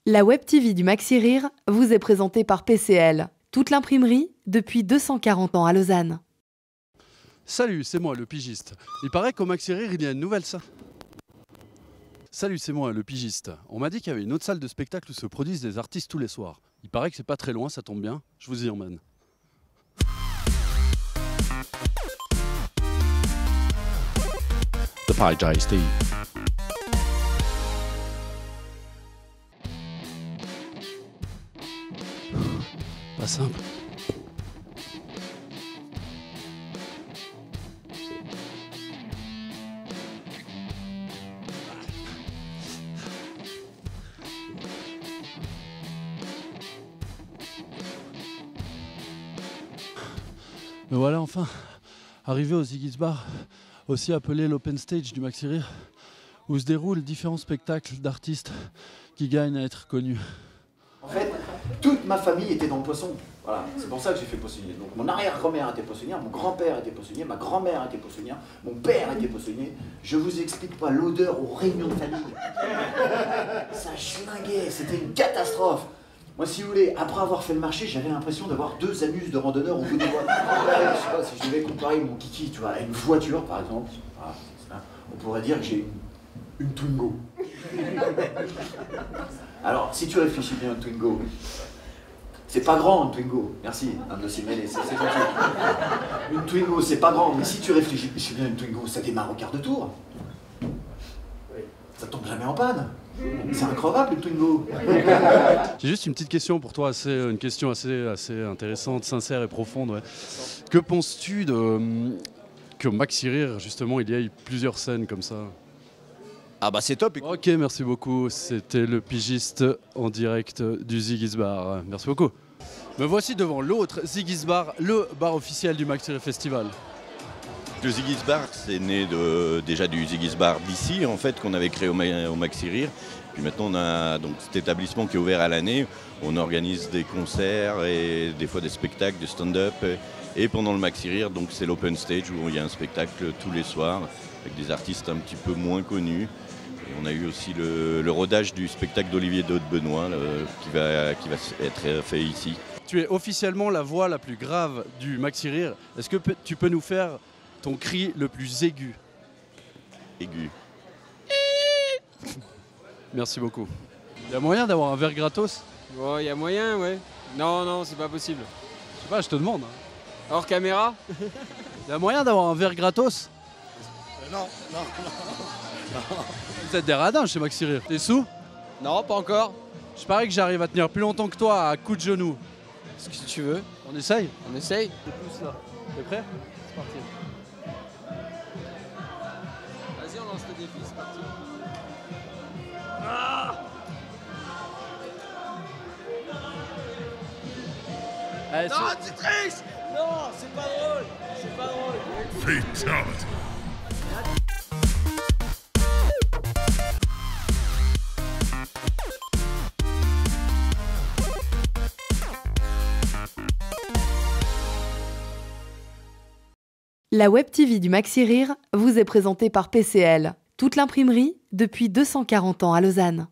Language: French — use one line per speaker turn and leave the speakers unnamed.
La Web TV du Maxi Rire vous est présentée par PCL, toute l'imprimerie depuis 240 ans à Lausanne.
Salut, c'est moi, le pigiste. Il paraît qu'au Maxi Rire, il y a une nouvelle salle. Salut, c'est moi, le pigiste. On m'a dit qu'il y avait une autre salle de spectacle où se produisent des artistes tous les soirs. Il paraît que c'est pas très loin, ça tombe bien. Je vous y emmène. The Pie Jai Steve. Pas simple. Mais voilà enfin, arrivé au Ziggy's Bar, aussi appelé l'Open Stage du Maxi Rire, où se déroulent différents spectacles d'artistes qui gagnent à être connus.
En fait, toute ma famille était dans le poisson. Voilà, c'est pour ça que j'ai fait poissonnier. Donc mon arrière-grand-mère était poissonnière, mon grand-père était poissonnier, ma grand-mère était poissonnière, mon père était poissonnier. Je vous explique pas l'odeur aux réunions de famille. Ça schlinguait, c'était une catastrophe. Moi, si vous voulez, après avoir fait le marché, j'avais l'impression d'avoir deux anus de randonneur au bout des doigts. Je sais pas, si je devais comparer mon kiki, tu vois, à une voiture, par exemple, voilà, on pourrait dire que j'ai une Twingo. Alors, si tu réfléchis bien, une Twingo, c'est pas grand, une Twingo. Merci, un dossier mêlé, c'est gentil. Une Twingo, c'est pas grand, mais si tu réfléchis bien, une Twingo, ça démarre au quart de tour. Ça tombe jamais en panne. C'est incroyable, une Twingo.
J'ai juste une petite question pour toi, une question assez intéressante, sincère et profonde. Ouais. Que penses-tu que Maxi Rire, justement, il y ait plusieurs scènes comme ça?
Ah bah c'est top.
Ok, merci beaucoup. C'était le pigiste en direct du Ziggy's Bar. Merci beaucoup. Me voici devant l'autre Ziggy's Bar, le bar officiel du Maxi Rire Festival.
Le Ziggy's Bar, c'est né déjà du Ziggy's Bar d'ici, en fait, qu'on avait créé au Maxi Rire. Puis maintenant, on a donc cet établissement qui est ouvert à l'année. On organise des concerts et des fois des spectacles de stand-up. Et pendant le Maxi Rire, donc c'est l'open stage où il y a un spectacle tous les soirs avec des artistes un petit peu moins connus. Et on a eu aussi le rodage du spectacle d'Olivier Benoît qui va être fait ici.
Tu es officiellement la voix la plus grave du Maxi Rire. Est-ce que tu peux nous faire ton cri le plus aigu?
Aigu.
Merci beaucoup. Il y a moyen d'avoir un verre gratos?
Ouais, il y a moyen, ouais. Non, c'est pas possible.
Je sais pas, je te demande.
Hors caméra?
Il y a moyen d'avoir un verre gratos?
Non.
Vous êtes des radins chez Maxi Rire. T'es sous?
Non, pas encore.
Je parie que j'arrive à tenir plus longtemps que toi à coups de genoux.
Ce que tu veux.
On essaye?
On essaye.
C'est plus là. T'es prêt? C'est parti.
Vas-y, on lance le défi, c'est parti.
Allez,
Non, tu triches! Non, c'est pas drôle! C'est pas drôle!
Fatality.
La Web TV du Maxi Rire vous est présentée par PCL, toute l'imprimerie depuis 240 ans à Lausanne.